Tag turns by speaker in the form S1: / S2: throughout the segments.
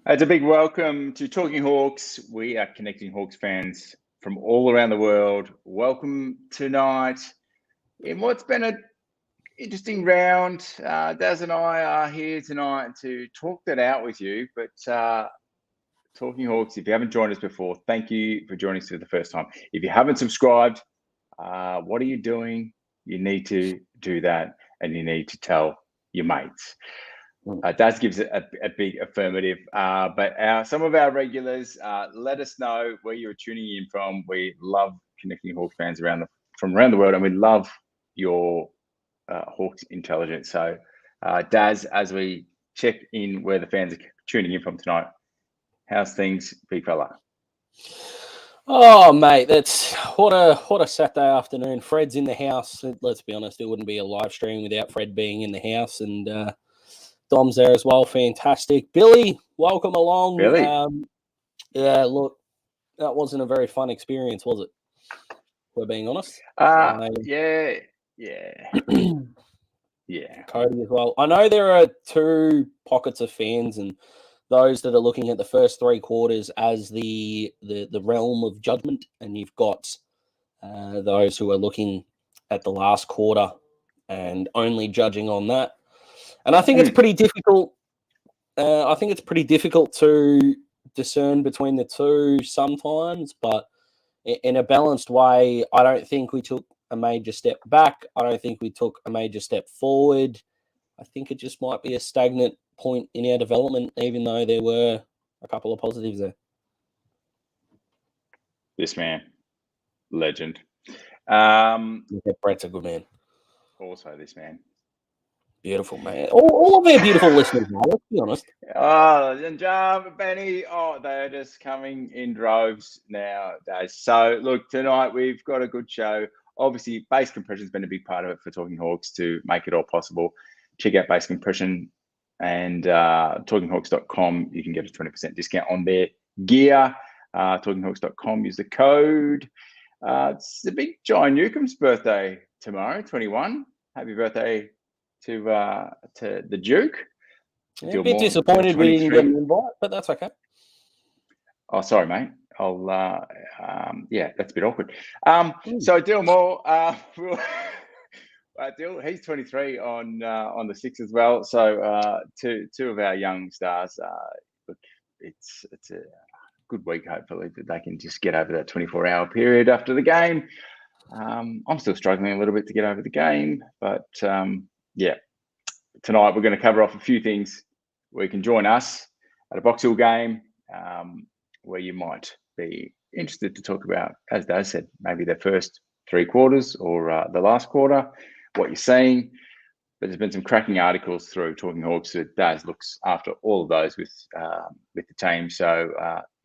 S1: It's a big welcome to Talking Hawks. We are connecting Hawks fans from all around the world. Welcome tonight in what's been an interesting round. Daz and I are here tonight to talk that out with you. But Talking Hawks, if you haven't joined us before, thank you for joining us for the first time. If you haven't subscribed, what are you doing? You need to do that, and you need to tell your mates. Daz gives it a big affirmative, but some of our regulars, let us know where you're tuning in from. We love connecting Hawks fans from around the world, and we love your Hawks intelligence. So, Daz, as we check in where the fans are tuning in from tonight, how's things, big fella?
S2: Oh, mate, that's what a Saturday afternoon. Fred's in the house. Let's be honest, it wouldn't be a live stream without Fred being in the house, and Dom's there as well. Fantastic, Billy. Welcome along.
S1: Billy,
S2: Yeah, look, that wasn't a very fun experience, was it? We're being honest.
S1: yeah. Yeah.
S2: Cody as well. I know there are two pockets of fans, and those that are looking at the first three quarters as the realm of judgment, and you've got those who are looking at the last quarter and only judging on that. And I think it's pretty difficult. I think it's pretty difficult to discern between the two sometimes, but in a balanced way, I don't think we took a major step back. I don't think we took a major step forward. I think it just might be a stagnant point in our development, even though there were a couple of positives there.
S1: This man, legend.
S2: Brett's a good man.
S1: Also, this man.
S2: Beautiful, man. All of our beautiful listeners, man, let's be honest.
S1: Oh, and John, Benny, they're just coming in droves nowadays. So, look, tonight we've got a good show. Obviously, base compression has been a big part of it for Talking Hawks to make it all possible. Check out base compression and talkinghawks.com. You can get a 20% discount on their gear. Talkinghawks.com, use the code. It's the big John Newcomb's birthday tomorrow, 21. Happy birthday to the Duke.
S2: Yeah, a bit disappointed we didn't get an invite, but that's okay.
S1: Oh, sorry, mate. That's a bit awkward. So Dill Moore, Dill, he's 23 on the 6th as well. So two of our young stars. Look, it's a good week. Hopefully that they can just get over that 24-hour period after the game. I'm still struggling a little bit to get over the game, but tonight we're going to cover off a few things where you can join us at a Box Hill game, where you might be interested to talk about, as Daz said, maybe the first three quarters or the last quarter, what you're seeing. But there's been some cracking articles through Talking Hawks that Daz looks after all of those with the team. So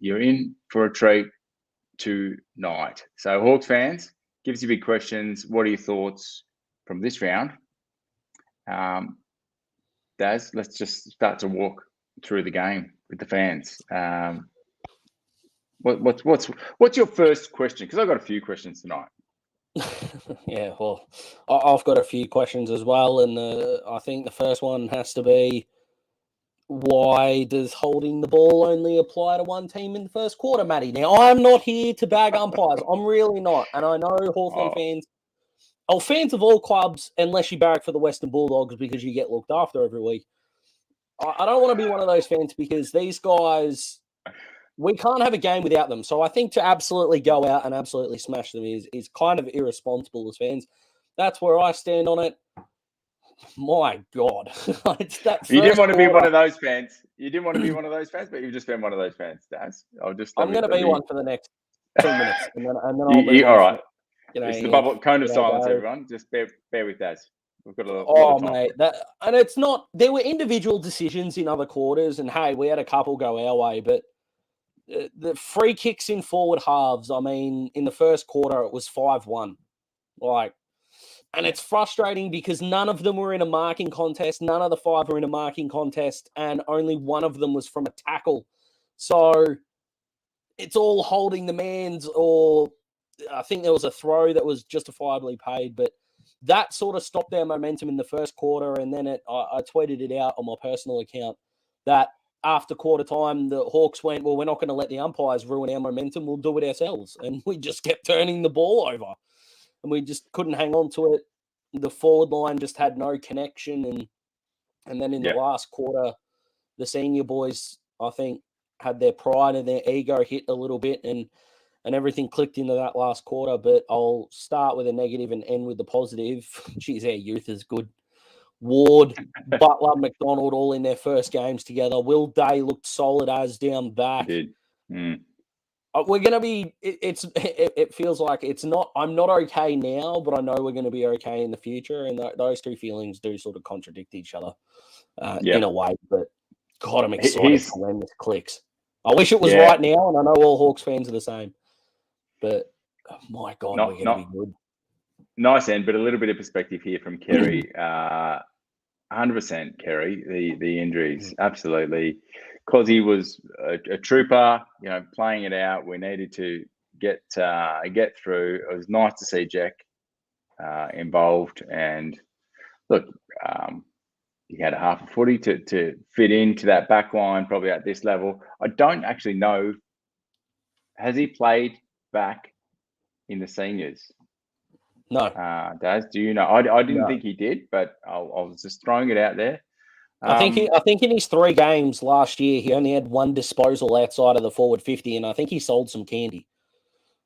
S1: you're in for a treat tonight. So Hawks fans, give us your big questions. What are your thoughts from this round? Daz, let's just start to walk through the game with the fans. What's your first question? Because I've got a few questions tonight.
S2: Yeah, well, I've got a few questions as well, and I think the first one has to be, why does holding the ball only apply to one team in the first quarter, Matty? Now, I'm not here to bag umpires. I'm really not. And I know Hawthorn fans, fans of all clubs, unless you barrack for the Western Bulldogs because you get looked after every week. I don't want to be one of those fans because these guys, we can't have a game without them. So I think to absolutely go out and absolutely smash them is kind of irresponsible as fans. That's where I stand on it. My God.
S1: You didn't want to be one of those fans. You didn't want to be one of those fans, but you've just been one of those fans, Daz.
S2: I'm going to be one for the next 2 minutes. And then I'll move on.
S1: All right. It's the bubble cone of silence, everyone. Just bear with Daz. We've got a lot of time.
S2: Mate. And it's not, there were individual decisions in other quarters, and hey, we had a couple go our way, but the free kicks in forward halves, I mean, in the first quarter, it was 5-1. And it's frustrating because none of them were in a marking contest. None of the five were in a marking contest, and only one of them was from a tackle. So it's all holding the man's, or I think there was a throw that was justifiably paid, but that sort of stopped our momentum in the first quarter. And then I tweeted it out on my personal account that after quarter time, the Hawks went, well, we're not going to let the umpires ruin our momentum. We'll do it ourselves. And we just kept turning the ball over. And we just couldn't hang on to it. The forward line just had no connection. And then in the last quarter, the senior boys, I think, had their pride and their ego hit a little bit. And everything clicked into that last quarter. But I'll start with a negative and end with the positive. Geez, our youth is good. Ward, Butler, McDonald, all in their first games together. Will Day looked solid as down back. We're going to be. It feels like it's not. I'm not okay now, but I know we're going to be okay in the future. And those two feelings do sort of contradict each other in a way. But God, I'm excited for when this clicks. I wish it was right now, and I know all Hawks fans are the same. But my God, we're going to be good.
S1: Nice end, but a little bit of perspective here from Kerry. 100% Kerry, the injuries, absolutely. Cozzy was a trooper, playing it out. We needed to get through. It was nice to see Jack involved. And look, he had a half a footy to fit into that back line, probably at this level. I don't actually know, has he played back in the seniors?
S2: No.
S1: Daz, do you know? I didn't think he did, but I was just throwing it out there.
S2: I think in his 3 games last year, he only had 1 disposal outside of the forward 50, and I think he sold some candy.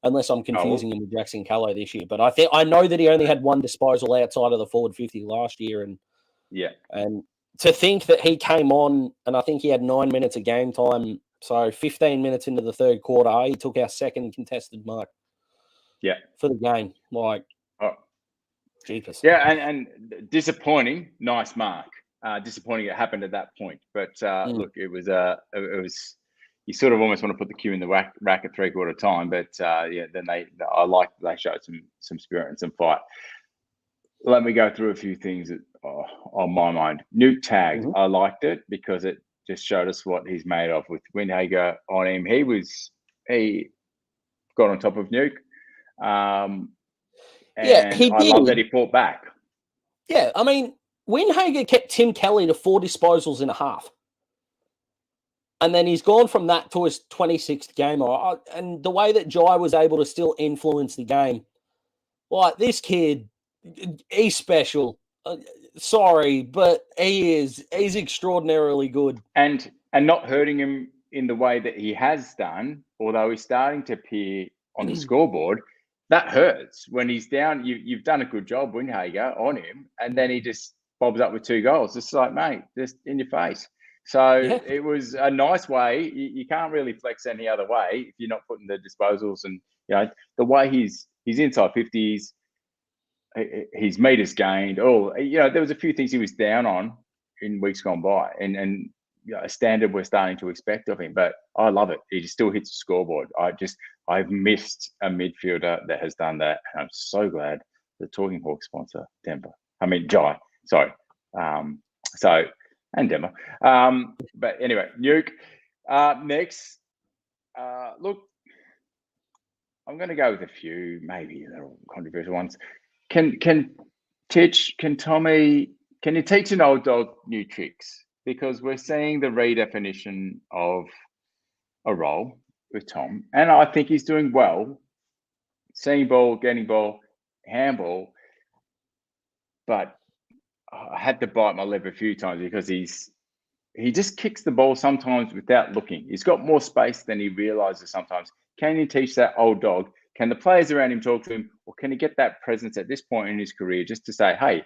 S2: Unless I'm confusing him with Jackson Callow this year, but I know that he only had 1 disposal outside of the forward 50 last year, and to think that he came on, and I think he had 9 minutes of game time, so 15 minutes into the third quarter, he took our second contested mark. For the game, jeepers.
S1: Yeah, and disappointing. Nice mark. Disappointing it happened at that point, but look, it was you sort of almost want to put the cue in the rack at 3/4 time, but then they showed some spirit and some fight. Let me go through a few things that on my mind. Nuke tag, I liked it because it just showed us what he's made of. With Windhager on him, he got on top of Nuke. And
S2: he did.
S1: I love that he fought back.
S2: Yeah, I mean, Windhager kept Tim Kelly to 4 disposals in a half. And then he's gone from that to his 26th game. And the way that Jai was able to still influence the game, like this kid, he's special. Sorry, but he's extraordinarily good.
S1: And not hurting him in the way that he has done, although he's starting to appear on the scoreboard. That hurts when he's down. You've done a good job, Windhager, on him, and then he just bobs up with 2 goals. Just like, mate, just in your face. So it was a nice way. You can't really flex any other way if you're not putting the disposals and the way he's inside 50s. His meters gained. There was a few things he was down on in weeks gone by, and a standard we're starting to expect of him. But I love it. He just still hits the scoreboard. I've missed a midfielder that has done that, and I'm so glad the Talking Hawk sponsor Jai. Sorry. And Denver. But anyway, Nuke. Next, look, I'm going to go with a few, maybe little controversial ones. Can Tommy, can you teach an old dog new tricks? Because we're seeing the redefinition of a role with Tom, and I think he's doing well. Seeing ball, getting ball, handball, but I had to bite my lip a few times because he just kicks the ball sometimes without looking. He's got more space than he realizes sometimes. Can you teach that old dog? Can the players around him talk to him, or can he get that presence at this point in his career just to say, hey,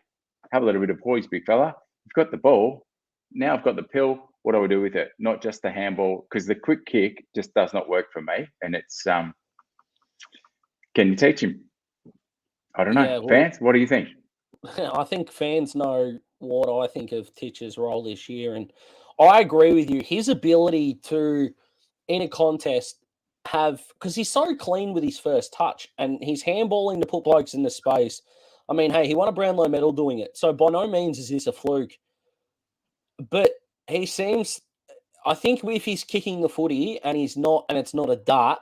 S1: have a little bit of poise, big fella. You've got the ball. Now I've got the pill. What do I do with it? Not just the handball, because the quick kick just does not work for me. And it's, can you teach him? I don't know. Fans, what do you think?
S2: I think fans know what I think of Titch's role this year. And I agree with you. His ability to, in a contest, because he's so clean with his first touch and he's handballing to put blokes in the space. I mean, hey, he won a Brownlow medal doing it. So by no means is this a fluke. But he seems, I think if he's kicking the footy and he's not, and it's not a dart,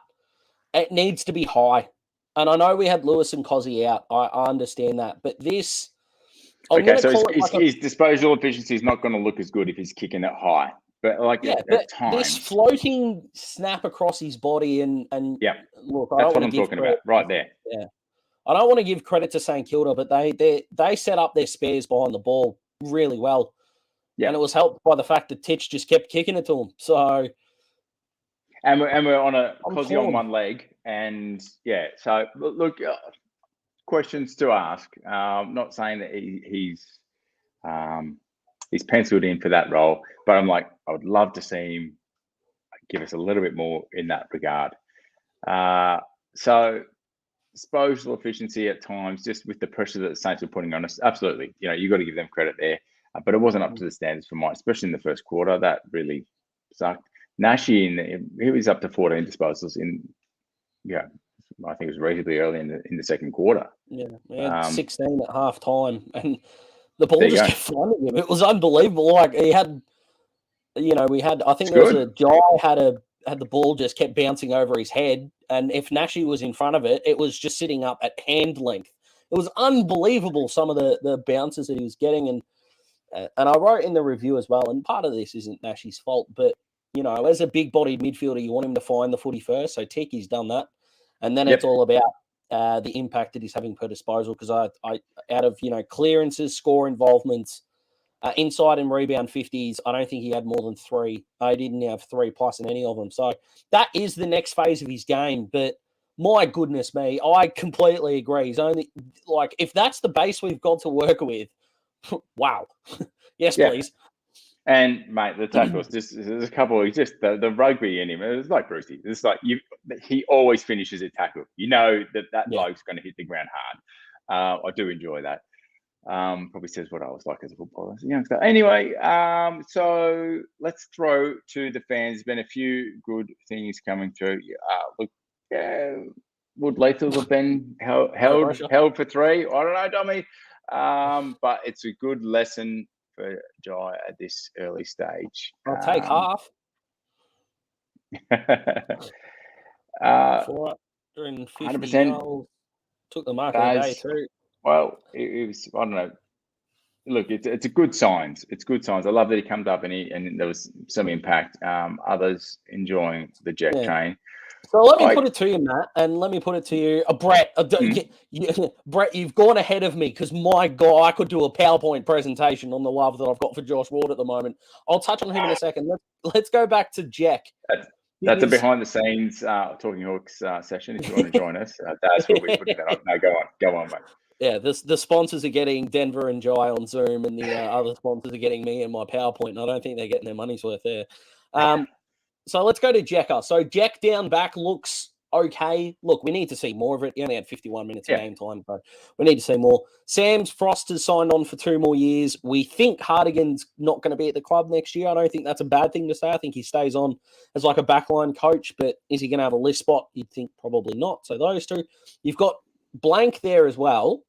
S2: it needs to be high. And I know we had Lewis and Cozzy out. I understand that. But this...
S1: Okay, so his disposal efficiency is not going to look as good if he's kicking it high. but like
S2: Yeah,
S1: at
S2: but this
S1: times,
S2: floating snap across his body and
S1: yeah,
S2: look, I
S1: that's
S2: don't
S1: what
S2: want
S1: I'm
S2: to give
S1: talking
S2: credit.
S1: about right there.
S2: Yeah, I don't want to give credit to St Kilda, but they set up their spares behind the ball really well,
S1: Yeah,
S2: and it was helped by the fact that Titch just kept kicking it to him. So,
S1: and we're on a
S2: I'm
S1: Cosy on
S2: torn.
S1: one leg, and yeah. So look, questions to ask. Not saying that he's penciled in for that role, but I'm like, I would love to see him give us a little bit more in that regard. So disposal efficiency at times, just with the pressure that the Saints were putting on us, absolutely. You got to give them credit there, but it wasn't up to the standards for mine, especially in the first quarter. That really sucked. Nashi, he was up to 14 disposals I think it was reasonably early in the second quarter.
S2: Yeah, we had 16 at half time, and the
S1: There
S2: ball
S1: you
S2: just
S1: go.
S2: kept finding him. It was unbelievable. Like he had, I think
S1: It's
S2: there was
S1: good.
S2: a guy had the ball just kept bouncing over his head, and if Nashi was in front of it, it was just sitting up at hand length. It was unbelievable some of the bounces that he was getting, and I wrote in the review as well. And part of this isn't Nashi's fault, but as a big-bodied midfielder, you want him to find the footy first. So Tiki's done that, and then
S1: Yep.
S2: it's all about the impact that he's having per disposal. Because I out of clearances, score involvements, inside and rebound 50s, I don't think he had more than 3. I didn't have 3+ in any of them. So that is the next phase of his game. But my goodness me, I completely agree. He's only if that's the base we've got to work with, wow. Yes,
S1: Yeah.
S2: please.
S1: And mate, the tackles. There's a couple. He's just the rugby in him. It's like Brucey. It's like he always finishes a tackle. That bloke's going to hit the ground hard. I do enjoy that. Probably says what I was like as a footballer, as a youngster. Anyway, so let's throw to the fans. There's been a few good things coming through. Look, would Lethal have been held for 3? I don't know, Dommy. But it's a good lesson for Jai at this early stage.
S2: I'll take half. 450 yards. Took the mark of the day too.
S1: Well, it was, I don't know. Look, it's a good signs. It's good signs. I love that he comes up and there was some impact. Others enjoying the jet train.
S2: So let me put it to you, Matt, and let me put it to you, Brett. Brett, you've gone ahead of me because my God, I could do a PowerPoint presentation on the love that I've got for Josh Ward at the moment. I'll touch on him in a second. Let's go back to Jack.
S1: That's a behind the scenes Talking Hawks session. If you want to join us, that's what we're putting that on. No, go on, mate.
S2: Yeah, the sponsors are getting Denver and Jai on Zoom, and the other sponsors are getting me and my PowerPoint, and I don't think they're getting their money's worth there. So let's go to Jekka. So Jack down back looks okay. Look, we need to see more of it. He only had 51 minutes of game time, so we need to see more. Sam's Frost has signed on for 2 more years. We think Hardigan's not going to be at the club next year. I don't think that's a bad thing to say. I think he stays on as like a backline coach, but is he going to have a list spot? You'd think probably not. So those two. You've got Blank there as well.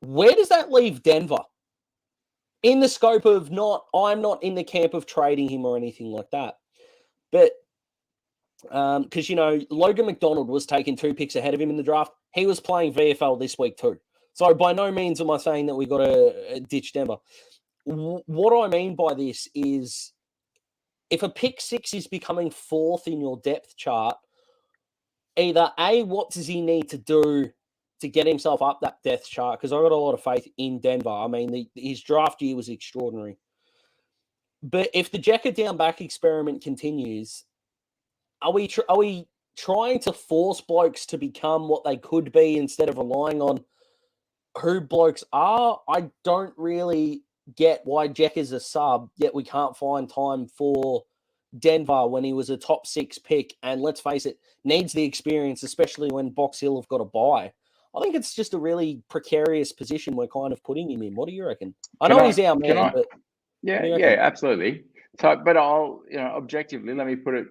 S2: Where does that leave Denver? In the scope of I'm not in the camp of trading him or anything like that. But because, Logan McDonald was taking 2 picks ahead of him in the draft. He was playing VFL this week too. So by no means am I saying that we got to ditch Denver. What I mean by this is if a pick 6 is becoming 4th in your depth chart, either A, what does he need to do to get himself up that depth chart? Because I've got a lot of faith in Denver. I mean, his draft year was extraordinary. But if the Jekka down back experiment continues, are we trying to force blokes to become what they could be instead of relying on who blokes are? I don't really get why Jack is a sub, yet we can't find time for Denver when he was a top 6 pick. And let's face it, needs the experience, especially when Box Hill have got a bye. I think it's just a really precarious position we're kind of putting him in. What do you reckon? I know he's our man, but
S1: yeah, absolutely. So, but I'll, objectively, let me put it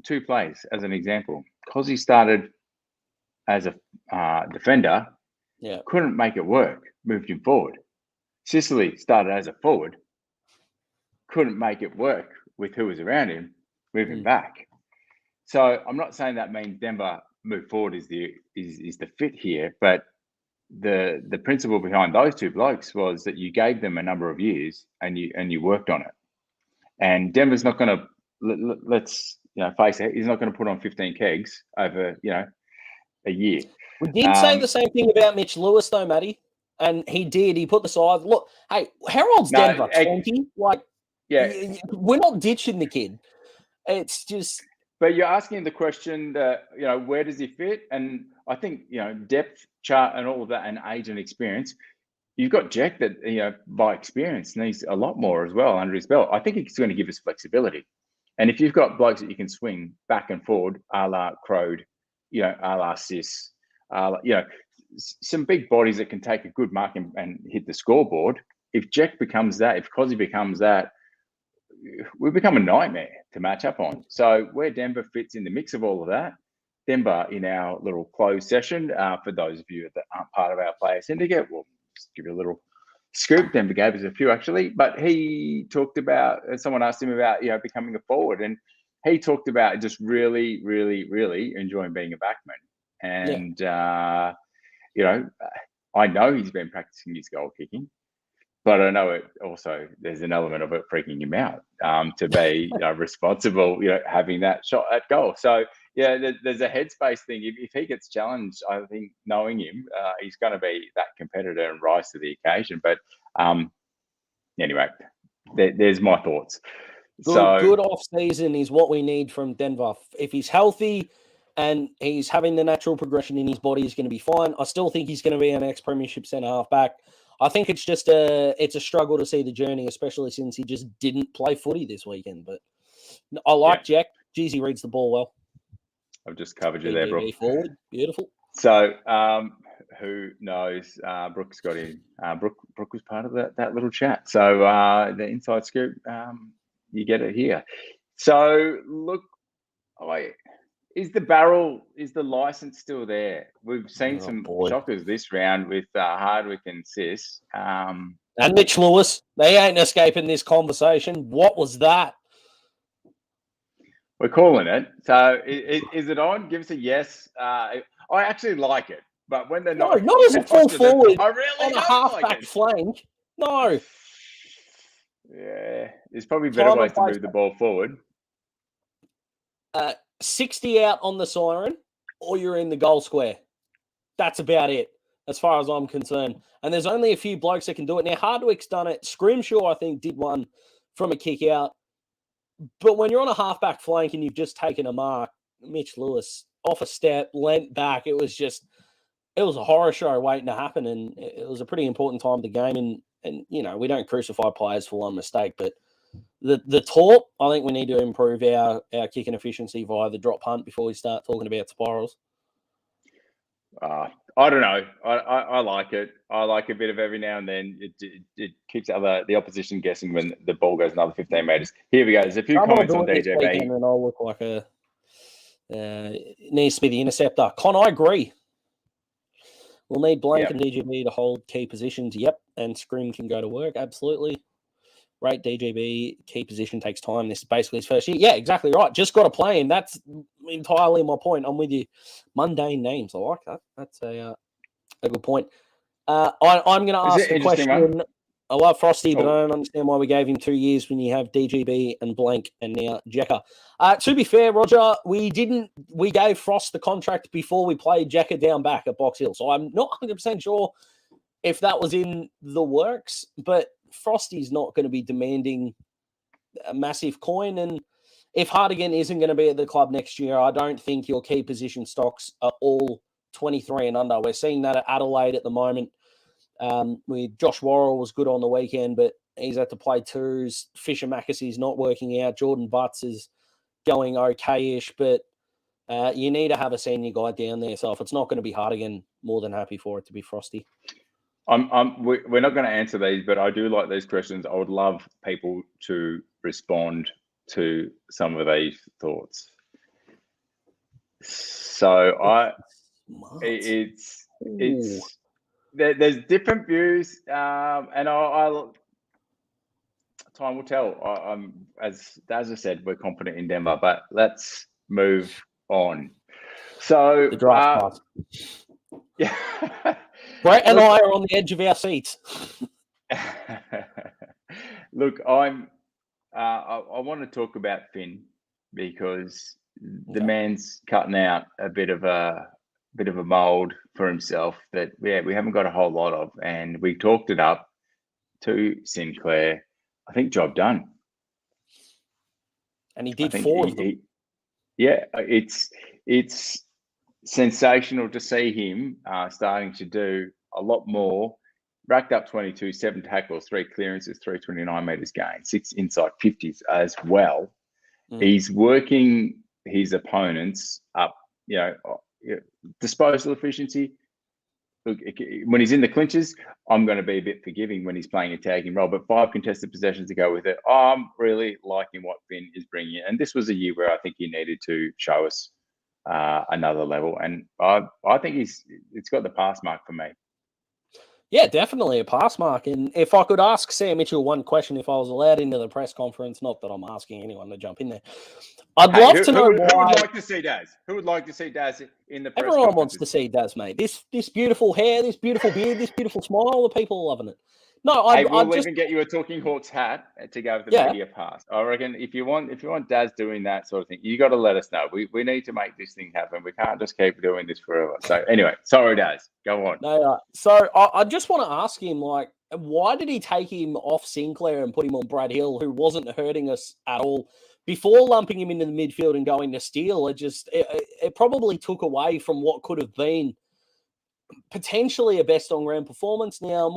S1: 2 plays as an example. Because he started as a defender, couldn't make it work, moved him forward. Sicily started as a forward, couldn't make it work with who was around him, moved him back. So I'm not saying that means Denver move forward is the fit here, but the principle behind those two blokes was that you gave them a number of years and you worked on it. And Denver's not going to let's face it. He's not going to put on 15 kegs over a year.
S2: We did say the same thing about Mitch Lewis, though, Matty. And he did. He put the side. Look, hey, how old's Denver? 20? We're not ditching the kid. It's just.
S1: But you're asking the question that, where does he fit? And I think, depth chart and all of that and age and experience, you've got Jack that, by experience needs a lot more as well under his belt. I think he's going to give us flexibility. And if you've got blokes that you can swing back and forward, a la Crode, a la Sis, some big bodies that can take a good mark and hit the scoreboard. If Jack becomes that, if Cozzy becomes that, we become a nightmare to match up on. So where Denver fits in the mix of all of that, Denver in our little closed session, for those of you that aren't part of our player syndicate, we'll just give you a little scoop. Denver gave us a few actually, but he talked about, someone asked him about, becoming a forward, and he talked about just really, really, really enjoying being a backman. And, I know he's been practicing his goal kicking, but I know it also, there's an element of it freaking him out to be responsible, having that shot at goal. So, there's a headspace thing. If he gets challenged, I think knowing him, he's going to be that competitor and rise to the occasion. But anyway, there's my thoughts.
S2: Good off season is what we need from Denver. If he's healthy and he's having the natural progression in his body, he's going to be fine. I still think he's going to be an ex-premiership centre half back. I think it's just a struggle to see the journey, especially since he just didn't play footy this weekend. But I like Jack. Geez, he reads the ball well.
S1: I've just covered you there, Brooke.
S2: Forward. Beautiful.
S1: So who knows? Brooke's got in. Brooke was part of that little chat. So the inside scoop, you get it here. So look, is the license still there? We've seen some shockers this round with Hardwick and Sis.
S2: And Mitch Lewis. They ain't escaping this conversation. What was that?
S1: We're calling it. So is it on? Give us a yes. I actually like it. But when they're not
S2: as a full forward
S1: I really
S2: on a half-back flank. No.
S1: Yeah. There's probably better ways to move the ball forward.
S2: 60 out on the siren, or you're in the goal square. That's about it, as far as I'm concerned. And there's only a few blokes that can do it. Now, Hardwick's done it. Scrimshaw, I think, did one from a kick out. But when you're on a half-back flank and you've just taken a mark, Mitch Lewis, off a step, leant back, it was a horror show waiting to happen. And it was a pretty important time of the game. And we don't crucify players for one mistake, but the talk, I think we need to improve our kicking efficiency via the drop punt before we start talking about spirals.
S1: I don't know. I like it. I like a bit of every now and then. It keeps the opposition guessing when the ball goes another 15 metres. Here we go. There's a few comments on DJB.
S2: And I'll look like a needs to be the interceptor. Con, I agree. We'll need Blank and DJB to hold key positions. Yep. And Scrim can go to work. Absolutely. Right, DJB, key position takes time. This is basically his first year. Yeah, exactly right. Just got to play him. That's entirely my point. I'm with you. Mundane names. I like that. That's a good point. I'm going to ask the question. One? I love Frosty, but I don't understand why we gave him 2 years when you have DGB and Blank and now Jekka. To be fair, Roger, we gave Frost the contract before we played Jekka down back at Box Hill. So I'm not 100% sure if that was in the works, but Frosty's not going to be demanding a massive coin. And if Hardigan isn't going to be at the club next year, I don't think your key position stocks are all 23 and under. We're seeing that at Adelaide at the moment. With Josh Worrell was good on the weekend, but he's had to play twos. Fisher Mackessy's not working out. Jordan Butts is going okay-ish, but you need to have a senior guy down there. So if it's not going to be Hardigan, more than happy for it to be Frosty.
S1: We're not going to answer these, but I do like these questions. I would love people to respond to some of these thoughts. So there's different views, and time will tell. As I said, we're confident in Denver, but let's move on. So
S2: the draft pass.
S1: Yeah.
S2: Brett and I are on the edge of our seats.
S1: Look, I want to talk about Finn because the man's cutting out a bit of a mold for himself that we haven't got a whole lot of, and we talked it up to Sinclair. I think job done,
S2: and he did 4 of them.
S1: It's sensational to see him starting to do a lot more. Racked up 22, 7 tackles, 3 clearances, 329 meters gained, 6 inside 50s as well. He's working his opponents up, disposal efficiency. Look, when he's in the clinches, I'm going to be a bit forgiving when he's playing a tagging role, but 5 contested possessions to go with it. I'm really liking what Finn is bringing in. And this was a year where I think he needed to show us another level. And I think it's got the pass mark for me.
S2: Yeah, definitely a pass mark. And if I could ask Sam Mitchell one question, if I was allowed into the press conference, not that I'm asking anyone to jump in there, I'd love to know why.
S1: Who would like to see Daz? Who would like to see Daz in the press
S2: Everyone wants to see Daz, mate. This beautiful hair, this beautiful beard, this beautiful smile, the people are loving it. No,
S1: we'll even get you a Talking Hawks hat to go with the media pass. I reckon if you want Daz doing that sort of thing, you got to let us know. We need to make this thing happen. We can't just keep doing this forever. So anyway, sorry, Daz. Go on.
S2: No, so I just want to ask him, like, why did he take him off Sinclair and put him on Brad Hill, who wasn't hurting us at all, before lumping him into the midfield and going to Steele? It probably took away from what could have been potentially a best on ground performance. Now,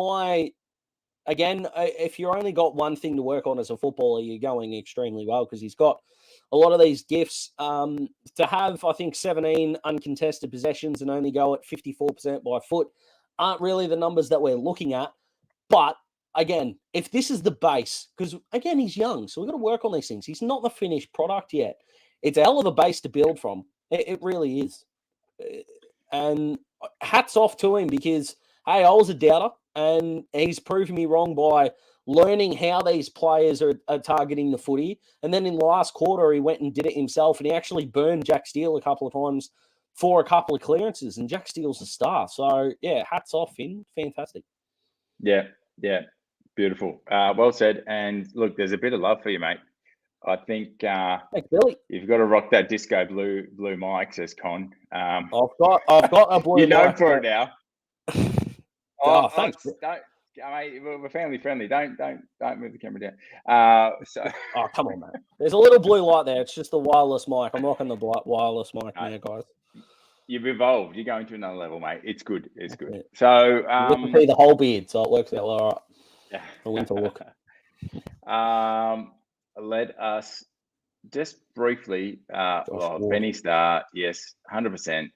S2: again, if you only got one thing to work on as a footballer, you're going extremely well because he's got a lot of these gifts. To have, I think, 17 uncontested possessions and only go at 54% by foot aren't really the numbers that we're looking at. But again, if this is the base, because again, he's young, so we've got to work on these things. He's not the finished product yet. It's a hell of a base to build from. It really is. And hats off to him because, hey, I was a doubter. And he's proven me wrong by learning how these players are targeting the footy. And then in the last quarter, he went and did it himself. And he actually burned Jack Steele a couple of times for a couple of clearances. And Jack Steele's a star. So, yeah, hats off, Finn. Fantastic.
S1: Yeah. Beautiful. Well said. And look, there's a bit of love for you, mate. I think
S2: thanks, Billy.
S1: You've got to rock that disco blue mic, says Con.
S2: I've got a blue
S1: mic. You know
S2: mic
S1: for it now.
S2: Thanks.
S1: We're family friendly. Don't move the camera down.
S2: Come on, man. There's a little blue light there. It's just the wireless mic. I'm rocking the wireless mic now, guys.
S1: You've evolved. You're going to another level, mate. It's good. It's good. Yeah. So
S2: you can see the whole beard, so it works out all right. Yeah. For winter look.
S1: Let us just briefly. Benny Star, yes, 100%.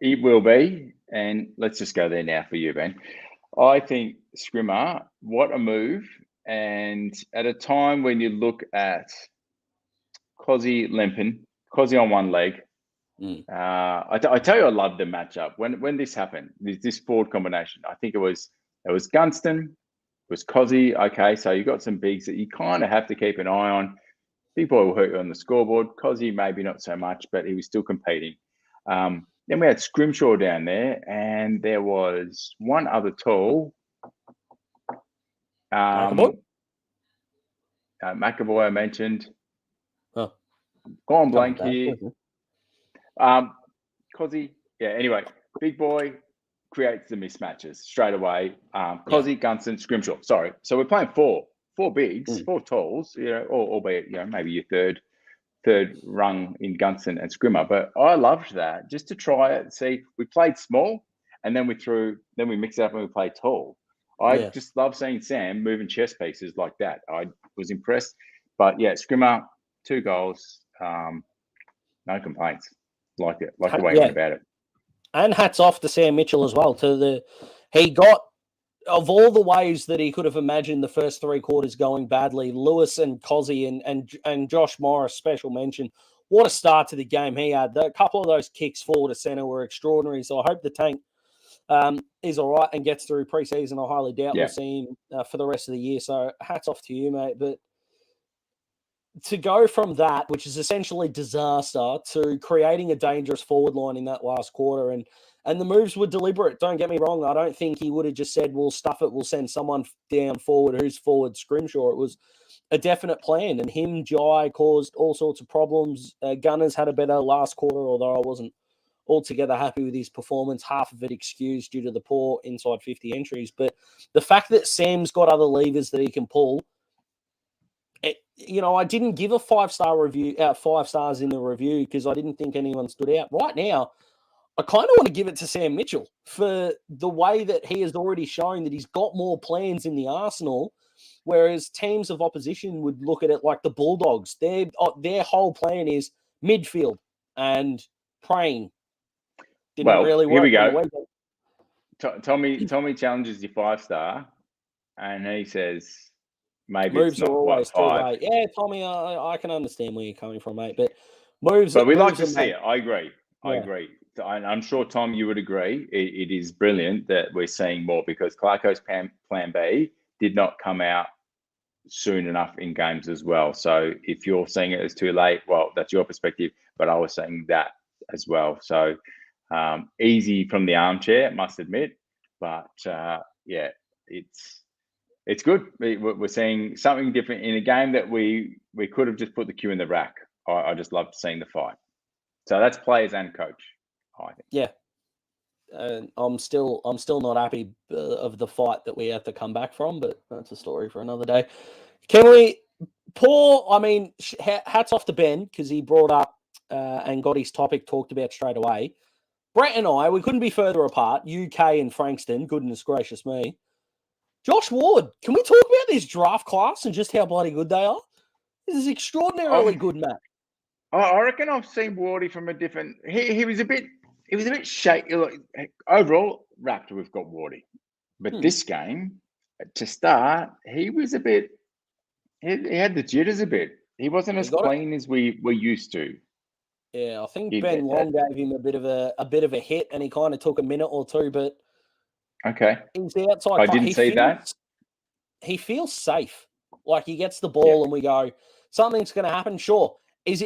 S1: It will be, and let's just go there now for you, Ben. I think Scrimmer, what a move, and at a time when you look at Cozzy Lempen, Cozzy on one leg, I tell you, I love the matchup when this happened. This forward combination, I think it was Gunston, it was Cozzy. Okay, so you got some bigs that you kind of have to keep an eye on. Big boy will hurt you on the scoreboard. Cozzy maybe not so much, but he was still competing. Then we had Scrimshaw down there, and there was one other tall. McAvoy I mentioned.
S2: Oh.
S1: Gone blank here. Cozzy, anyway, big boy creates the mismatches straight away. Cozzy, Gunston, Scrimshaw. Sorry. So we're playing four bigs, 4 talls, albeit, maybe your third rung in Gunston and Scrimmer. But I loved that just to try it. See, we played small and then we mixed it up and we played tall. I just love seeing Sam moving chess pieces like that. I was impressed. But yeah, Scrimmer, 2 goals, no complaints. Like it, the way he went about it.
S2: And hats off to Sam Mitchell as well. He got, of all the ways that he could have imagined the first 3 quarters going badly, Lewis and Cozzy and Josh Morris, special mention. What a start to the game he had. A couple of those kicks forward to centre were extraordinary. So I hope the tank is all right and gets through pre-season. I highly doubt we'll see him for the rest of the year. So hats off to you, mate. But to go from that, which is essentially disaster, to creating a dangerous forward line in that last quarter and And the moves were deliberate. Don't get me wrong. I don't think he would have just said, we'll stuff it. We'll send someone down forward who's forward scrimshaw. It was a definite plan. And him, Jai, caused all sorts of problems. Gunners had a better last quarter, although I wasn't altogether happy with his performance. Half of it excused due to the poor inside 50 entries. But the fact that Sam's got other levers that he can pull, I didn't give a 5-star review, 5 stars in the review because I didn't think anyone stood out. Right now, I kind of want to give it to Sam Mitchell for the way that he has already shown that he's got more plans in the arsenal, whereas teams of opposition would look at it like the Bulldogs. Their whole plan is midfield and praying. Didn't really work.
S1: Here we go. Tommy challenges your 5-star, and he says maybe
S2: moves
S1: it's not
S2: are always
S1: 5.
S2: Yeah, Tommy, I can understand where you're coming from, mate, but moves.
S1: But we like to
S2: moves
S1: see it. I agree. I agree. I'm sure, Tom, you would agree. It is brilliant that we're seeing more because Clarko's plan B did not come out soon enough in games as well. So if you're seeing it as too late, well, that's your perspective. But I was saying that as well. So easy from the armchair, must admit. But it's good. We're seeing something different in a game that we could have just put the cue in the rack. I just loved seeing the fight. So that's players and coach, I think.
S2: Yeah. And I'm still not happy of the fight that we had to come back from, but that's a story for another day. Hats off to Ben because he brought up and got his topic talked about straight away. Brett and I, we couldn't be further apart. UK and Frankston, goodness gracious me. Josh Ward, can we talk about this draft class and just how bloody good they are? This is extraordinarily good, Matt.
S1: I reckon I've seen Wardy from a different. He was a bit shaky. Overall, Raptor, we've got Wardy, but this game to start, he was a bit. He had the jitters a bit. He wasn't as clean as we were used to.
S2: Yeah, I think Ben Long gave him a bit of a hit, and he kind of took a minute or two. But
S1: okay,
S2: he's outside.
S1: I didn't see that.
S2: He feels safe. Like he gets the ball, and we go, something's going to happen. Sure.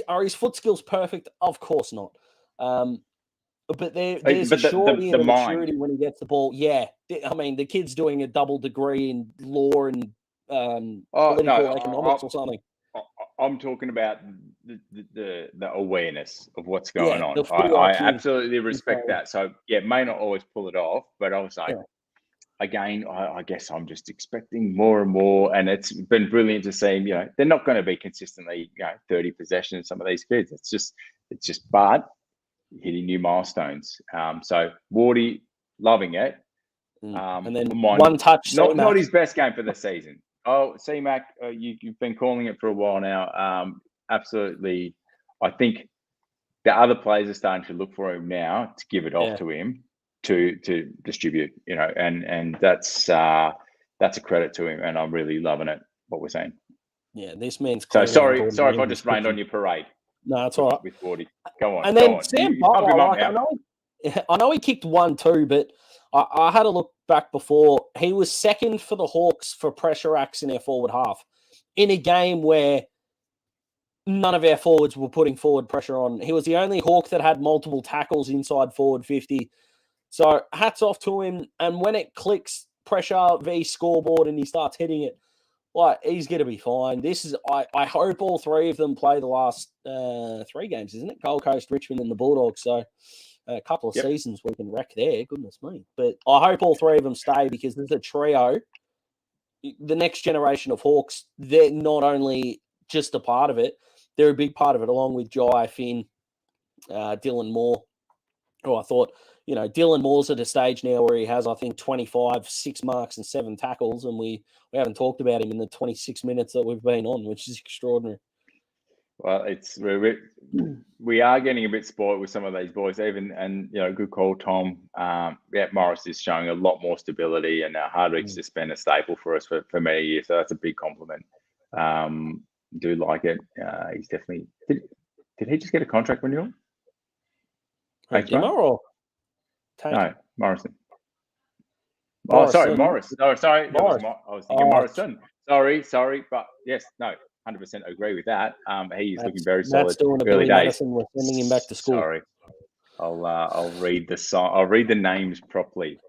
S2: Are his foot skills perfect? Of course not. But there's a surety and a maturity when he gets the ball. Yeah. I mean, the kid's doing a double degree in law and political economics or something.
S1: I'm talking about the awareness of what's going on. I absolutely respect that. So, may not always pull it off, but I was like, again, I guess I'm just expecting more and more, and it's been brilliant to see. They're not going to be consistently, 30 possessions. Some of these kids, it's just but hitting new milestones. So Wardy, loving it.
S2: And then one touch.
S1: Not his best game for the season. Oh, C-Mac, you've been calling it for a while now. Absolutely, I think the other players are starting to look for him now to give it off to him. To distribute, and that's a credit to him, and I'm really loving it. What we're saying.
S2: Yeah, this man's.
S1: So sorry if I just rained on your parade.
S2: No, that's all right.
S1: With Wardy, go on.
S2: And then Sam Butler, I know he kicked 1-2, but I had a look back before. He was second for the Hawks for pressure acts in their forward half in a game where none of our forwards were putting forward pressure on. He was the only Hawk that had multiple tackles inside forward 50. So hats off to him. And when it clicks, pressure v scoreboard, and he starts hitting it, he's going to be fine. This is. I hope all three of them play the last 3 games, isn't it? Gold Coast, Richmond, and the Bulldogs. So a couple of seasons we can wreck there. Goodness me. But I hope all 3 of them stay because there's a trio. The next generation of Hawks, they're not only just a part of it, they're a big part of it, along with Jai, Finn, Dylan Moore, who I thought. Dylan Moore's at a stage now where he has, I think, 25, 6 marks and 7 tackles, and we haven't talked about him in the 26 minutes that we've been on, which is extraordinary.
S1: Well, we are getting a bit spoiled with some of these boys, and good call, Tom. Morris is showing a lot more stability, and Hardwick's just been a staple for us for many years, so that's a big compliment. Do like it. He's definitely did he just get a contract renewal?
S2: Or?
S1: No, Morrison. Oh, sorry, Morris. Oh, sorry.
S2: Morris.
S1: I was thinking Morrison. Sorry. But yes, no, 100% agree with that. He is looking very solid.
S2: Matt's doing a Billy Madison. We're sending him back to school.
S1: Sorry. I'll read the song. I'll read the names properly.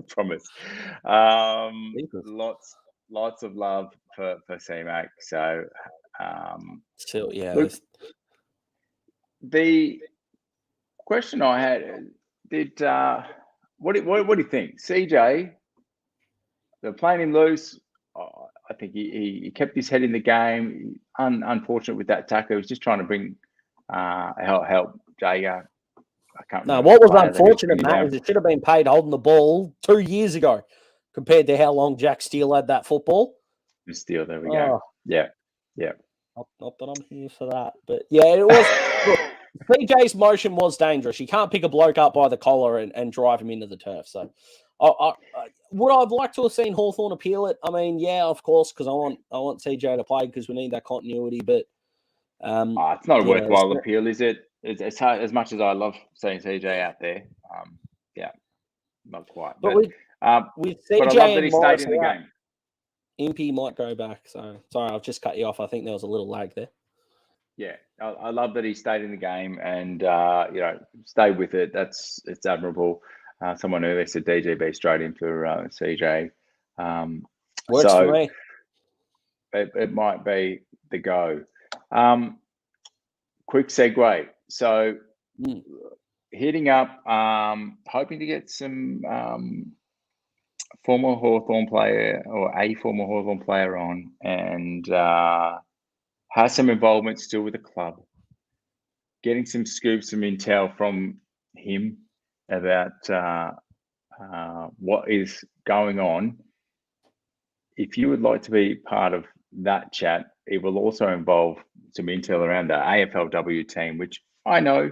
S1: Promise. Lots of love for C-Mac. So,
S2: So yeah.
S1: look, the question I had, what do you think, CJ? They're playing him loose. I think he kept his head in the game. Unfortunate with that tackle. He was just trying to bring help Jager. I can't remember.
S2: No, what was unfortunate, Matt, is it should have been paid holding the ball 2 years ago compared to how long Jack Steele had that football.
S1: Steele, there we go. Yeah.
S2: Not that I'm here for that, but yeah, it was. Look, PJ's motion was dangerous. You can't pick a bloke up by the collar and drive him into the turf. So, would I've liked to have seen Hawthorn appeal it? I mean, yeah, of course, because I want CJ to play because we need that continuity. But
S1: it's not a worthwhile appeal, is it? It's hard, as much as I love seeing CJ out there. Not quite. But with CJ, but I love that he stayed in the game.
S2: Impey might go back. So sorry, I've just cut you off. I think there was a little lag there.
S1: Yeah, I love that he stayed in the game and stay with it. It's admirable. Someone earlier said DGB straight in for CJ.
S2: Works for me.
S1: It might be the go. Quick segue. So hitting up, hoping to get some former Hawthorn player or a former Hawthorn player on, and has some involvement still with the club. Getting some scoops, some intel from him about what is going on. If you would like to be part of that chat, it will also involve some intel around the AFLW team, which I know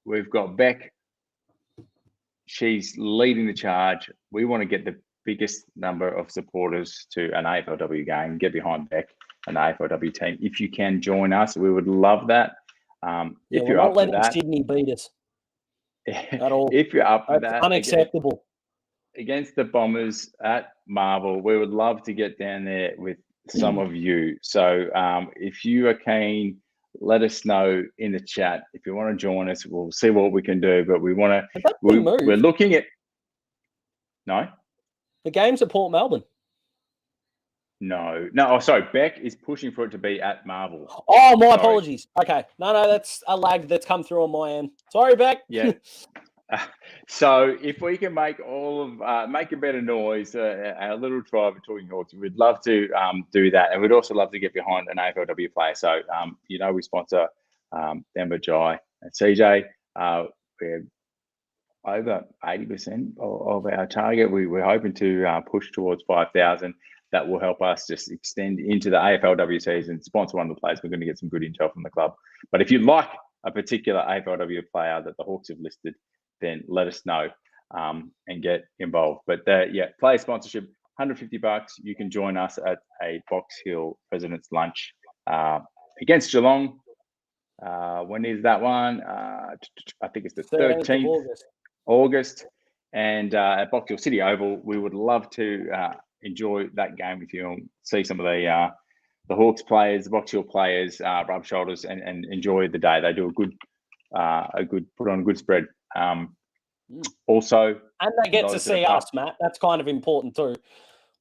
S1: we've got Beck. She's leading the charge. We want to get the biggest number of supporters to an AFLW game. Get behind Beck and the AFLW team. If you can join us, we would love that. If you're up for that,
S2: Sydney beat us at all.
S1: If you're up for that,
S2: unacceptable.
S1: Against the Bombers at Marvel, we would love to get down there with some of you. So if you are keen, let us know in the chat. If you want to join us, we'll see what we can do. But we want to. We're looking at. No.
S2: The game's at Port Melbourne.
S1: No. Oh, sorry. Beck is pushing for it to be at Marvel.
S2: Oh, my apologies. Okay. No, that's a lag that's come through on my end. Sorry, Beck.
S1: Yeah. So if we can make make a better noise, our little tribe of Talking Hawks, we'd love to do that, and we'd also love to get behind an AFLW player. So we sponsor Denver Jai and CJ. We're over 80% of our target. We're hoping to push towards 5,000. That will help us just extend into the AFLW season. Sponsor one of the players. We're going to get some good intel from the club. But if you like a particular AFLW player that the Hawks have listed, then let us know and get involved. But player sponsorship, $150. You can join us at a Box Hill President's Lunch against Geelong. When is that one? I think it's the 13th of August. And at Box Hill City Oval, we would love to enjoy that game with you and see some of the Hawks players, the Box Hill players, rub shoulders and enjoy the day. They do put on a good spread. Also,
S2: and they get to see us, Matt. That's kind of important too.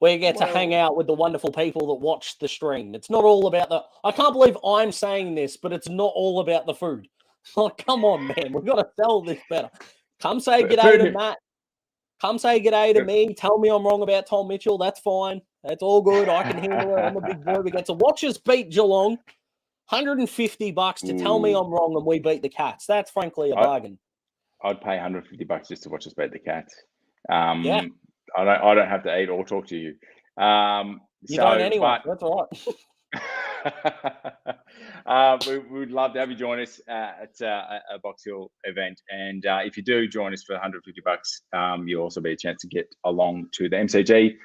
S2: We get to hang out with the wonderful people that watch the stream. It's not all about I can't believe I'm saying this, but it's not all about the food. Like, come on, man. We've got to sell this better. Come say g'day to Matt. Come say g'day to me. Tell me I'm wrong about Tom Mitchell. That's fine. That's all good. I can handle it. I'm a big boy. We get to watch us beat Geelong. $150 to tell me I'm wrong and we beat the Cats. That's frankly a bargain.
S1: I'd pay $150 just to watch us beat the Cats. I don't have to eat or talk to you.
S2: You don't anyway. That's all
S1: right. We would love to have you join us at a Box Hill event. And if you do join us for $150, you'll also be a chance to get along to the MCG,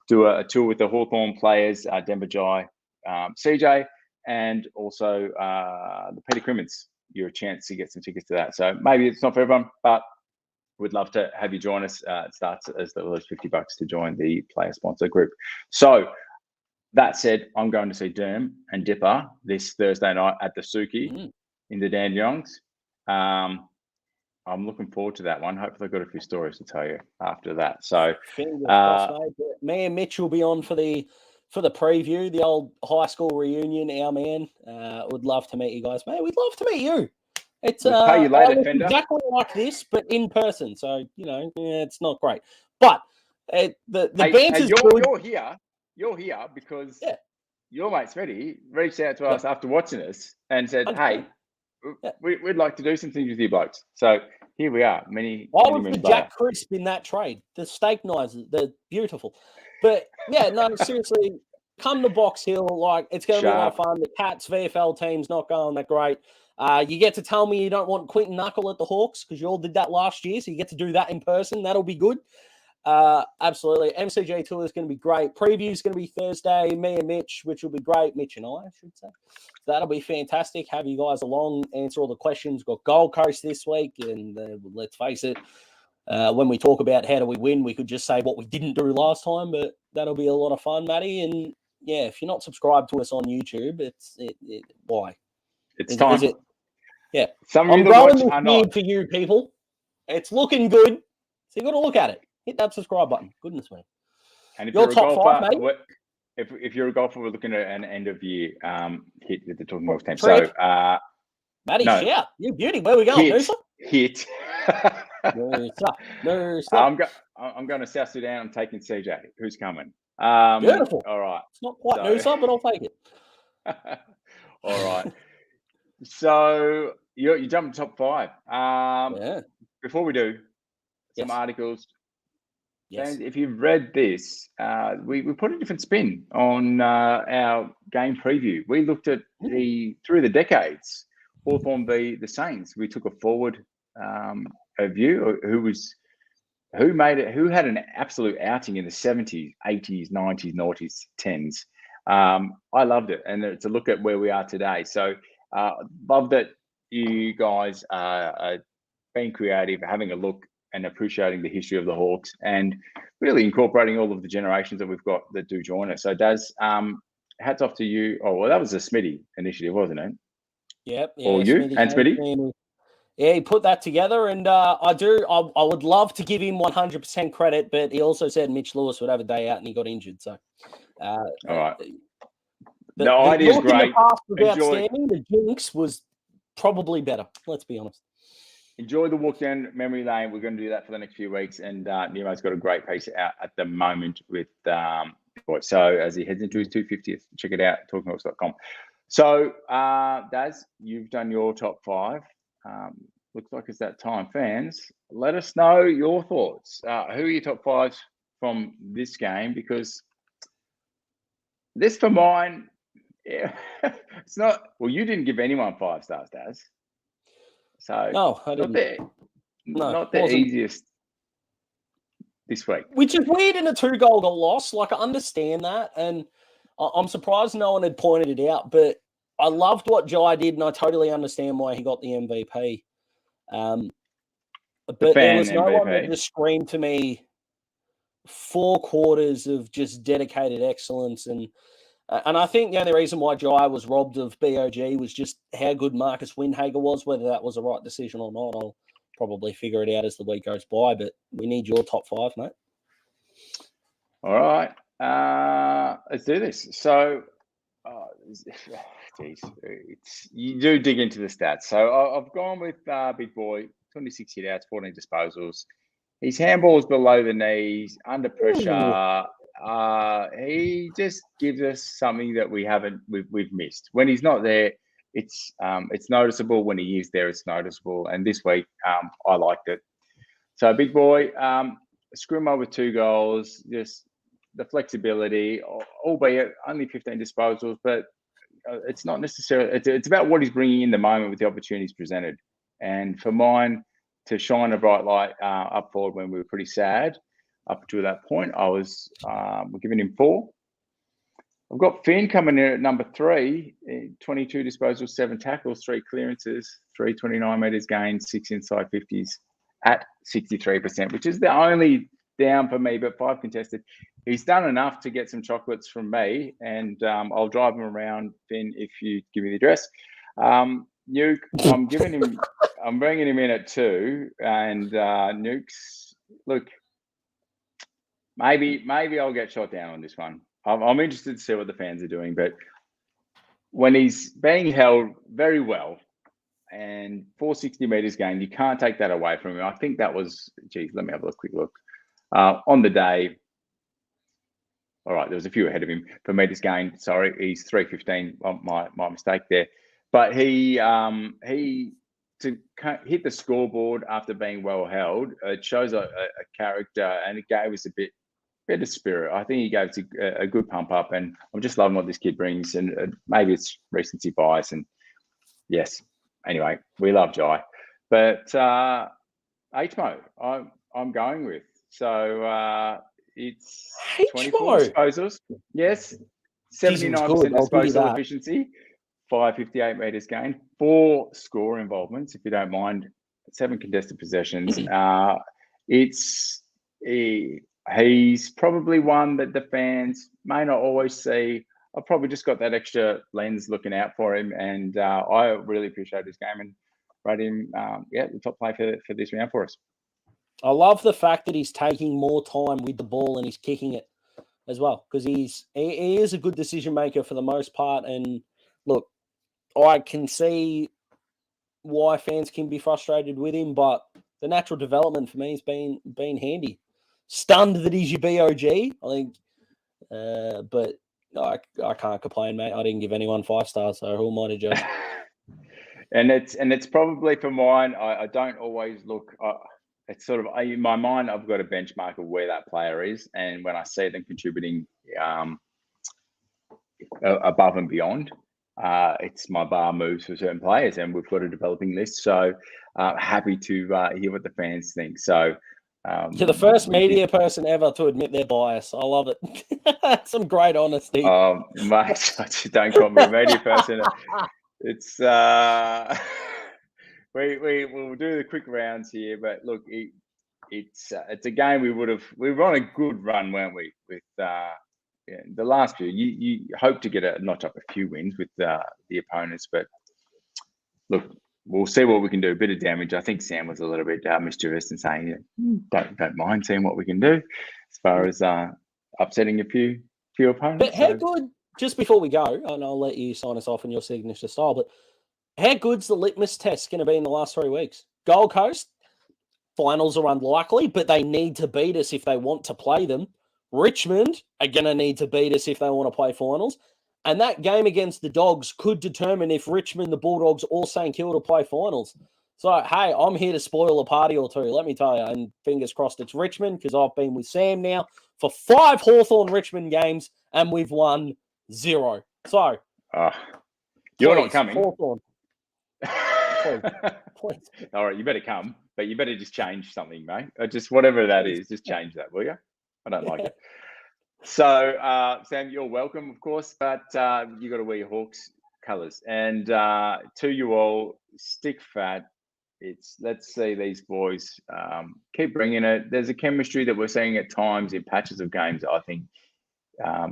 S1: do a tour with the Hawthorn players, Denver Jai, CJ, and also the Peter Crimmins. You're a chance to get some tickets to that. So maybe it's not for everyone, but we'd love to have you join us. It starts as little as $50 to join the player sponsor group. So that said, I'm going to see Derm and Dipper this Thursday night at the Suki. in the Dandenongs. I'm looking forward to that one. Hopefully, I've got a few stories to tell you after that. So,
S2: fingers crossed, mate. Me and Mitch will be on for the preview, the old high school reunion. Our man would love to meet you guys, mate. We'd love to meet you. It's
S1: we'll pay you later, Fender.
S2: Exactly like this, but in person. So it's not great, but the banter's good.
S1: You're here because your mate Smitty reached out to us after watching us and said, "Hey, we'd like to do some things with you blokes." So here we are. I was
S2: the Jack Crisp in that trade. The steak knives, they're beautiful. But no, seriously, come to Box Hill. Like, it's going to be a lot of fun. The Cats VFL team's not going that great. You get to tell me you don't want Quinton Knuckle at the Hawks because you all did that last year, so you get to do that in person. That'll be good. Absolutely. MCG Tour is going to be great. Preview is going to be Thursday. Me and Mitch, which will be great. Mitch and I should say. So that'll be fantastic. Have you guys along, answer all the questions. We've got Gold Coast this week, and let's face it, when we talk about how do we win, we could just say what we didn't do last time, but that'll be a lot of fun, Matty. And if you're not subscribed to us on YouTube, why?
S1: It's time.
S2: Is it? Yeah.
S1: Some
S2: I'm growing this beard for you people. It's looking good, so you got to look at it. Hit that subscribe button. Goodness me.
S1: And if you're top golfer, 5, mate. If you're a golfer, we're looking at an end of year hit with the Talking Hawks team. So,
S2: Matty, shout. You beauty. Where are we going?
S1: Hit.
S2: No,
S1: I'm going to South Sudan. I'm taking CJ. Who's coming?
S2: Beautiful.
S1: All right.
S2: It's not quite Noosa, but I'll take it.
S1: All right. So you jumped to top 5. Before we do, some articles.
S2: Yes.
S1: And if you've read this, we put a different spin on our game preview. We looked at through the decades, Hawthorn v the Saints. We took a forward view who made it, who had an absolute outing in the 70s, 80s, 90s, noughties, 10s. I loved it, and it's a look at where we are today. So love that you guys are being creative, having a look and appreciating the history of the Hawks and really incorporating all of the generations that we've got that do join us. So Daz, hats off to you. Oh, well, that was a Smitty initiative, wasn't it?
S2: Yep.
S1: Or you and Smitty?
S2: Yeah, he put that together, and I would love to give him 100% credit, but he also said Mitch Lewis would have a day out and he got injured. So,
S1: all right.
S2: The
S1: idea is great.
S2: The past was outstanding. The jinx was probably better. Let's be honest.
S1: Enjoy the walk down memory lane. We're going to do that for the next few weeks. And Nero's got a great piece out at the moment with so as he heads into his 250th, check it out, talkinghawks.com. So, Daz, you've done your top 5. Looks like it's that time. Fans, let us know your thoughts. Who are your top 5s from this game? Because this for mine, it's not. Well, you didn't give anyone 5 stars, Daz. So
S2: no, I didn't.
S1: Not the easiest this week.
S2: Which is weird in a 2-goal loss. Like, I understand that, and I'm surprised no one had pointed it out. But I loved what Jai did, and I totally understand why he got the MVP. But there was no one that just screamed to me 4 quarters of just dedicated excellence. And I think the only reason why Jai was robbed of BOG was just how good Marcus Windhager was. Whether that was the right decision or not, I'll probably figure it out as the week goes by. But we need your top 5, mate.
S1: All right. Let's do this. So, you do dig into the stats. So I've gone with Big Boy, 26 hit-outs, 14 disposals. His handball's below the knees, under pressure. He just gives us something that we've missed. When he's not there, it's noticeable. When he is there, it's noticeable. And this week, I liked it. So Big Boy, Scrimmer with 2 goals, just the flexibility, albeit only 15 disposals, but it's not necessarily. It's about what he's bringing in the moment with the opportunities presented. And for mine to shine a bright light up forward when we were pretty sad. Up to that point, we're giving him 4. I've got Finn coming in at number 3, 22 disposals, 7 tackles, 3 clearances, 329 metres gained, 6 inside 50s at 63%, which is the only down for me, but 5 contested. He's done enough to get some chocolates from me, and I'll drive him around, Finn, if you give me the address. Nuke, I'm bringing him in at 2, and Nuke's, look, maybe I'll get shot down on this one. I'm interested to see what the fans are doing, but when he's being held very well and 460 meters gained, you can't take that away from him. I think that was, geez, let me have a quick look. On the day, all right, there was a few ahead of him for meters gained. Sorry, he's 3:15. My mistake there. But he to hit the scoreboard after being well held, it shows a character, and it gave us a bit of spirit. I think he gave us a good pump up, and I'm just loving what this kid brings. And maybe it's recency bias, and yes. Anyway, we love Jai, but HMO, I'm going with. So it's 24 disposals. Yes, 79% disposal efficiency, 558 meters gained, 4 score involvements, if you don't mind, 7 contested possessions. He's probably one that the fans may not always see. I've probably just got that extra lens looking out for him, and I really appreciate his game and rate him, the top play for this round for us.
S2: I love the fact that he's taking more time with the ball and he's kicking it as well, because he is a good decision maker for the most part. And look, I can see why fans can be frustrated with him, but the natural development for me has been handy. Stunned that he's your BOG, I think, but I can't complain, mate. I didn't give anyone 5 stars, so who am I to judge?
S1: and it's probably for mine. I don't always look. It's sort of in my mind. I've got a benchmark of where that player is, and when I see them contributing above and beyond, it's my bar moves for certain players, and we've got a developing list. So happy to hear what the fans think. So.
S2: You're the first media person ever to admit their bias. I love it. Some great honesty.
S1: Mate, don't call me a media person. It's we'll do the quick rounds here, but look, it's a game we were on a good run, weren't we? With the last few, you hope to get a notch up a few wins with the opponents, but look. We'll see what we can do. A bit of damage. I think Sam was a little bit mischievous and saying, "Don't mind seeing what we can do," as far as upsetting a few opponents.
S2: But how good? Just before we go, and I'll let you sign us off in your signature style. But how good's the litmus test going to be in the last 3 weeks? Gold Coast finals are unlikely, but they need to beat us if they want to play them. Richmond are going to need to beat us if they want to play finals. And that game against the Dogs could determine if Richmond, the Bulldogs, or St Kilda play finals. So, hey, I'm here to spoil a party or two, let me tell you. And fingers crossed it's Richmond, because I've been with Sam now for 5 Hawthorn Richmond games, and we've won 0. So,
S1: you're not coming.
S2: Hawthorn. Please.
S1: All right, you better come, but you better just change something, mate. Just whatever that is, just change that, will you? I don't like it. So, Sam, you're welcome, of course, but you got to wear your Hawks colours. And to you all, stick fat. Let's see these boys keep bringing it. There's a chemistry that we're seeing at times in patches of games. I think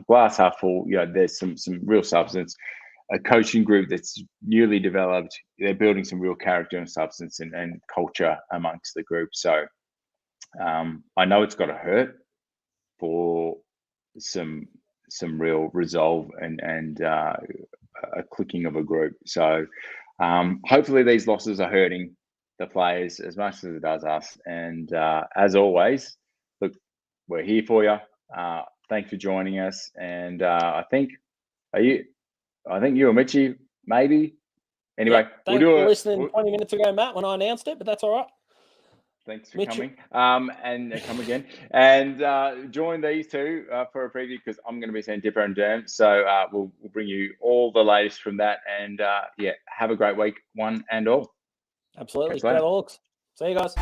S1: glass half full. There's some real substance. A coaching group that's newly developed. They're building some real character and substance and culture amongst the group. So I know it's got to hurt for some real resolve and a clicking of a group. So hopefully these losses are hurting the players as much as it does us. And as always, look, we're here for you. Thanks for joining us. And I think you or Mitchie, maybe. Anyway,
S2: thanks for listening 20 minutes ago, Matt, when I announced it, but that's all right.
S1: Thanks for coming, and come again. And join these two for a preview, because I'm going to be saying Dipper and Derm. So we'll bring you all the latest from that. And have a great week, one and all.
S2: Absolutely. Go Hawks. See you guys.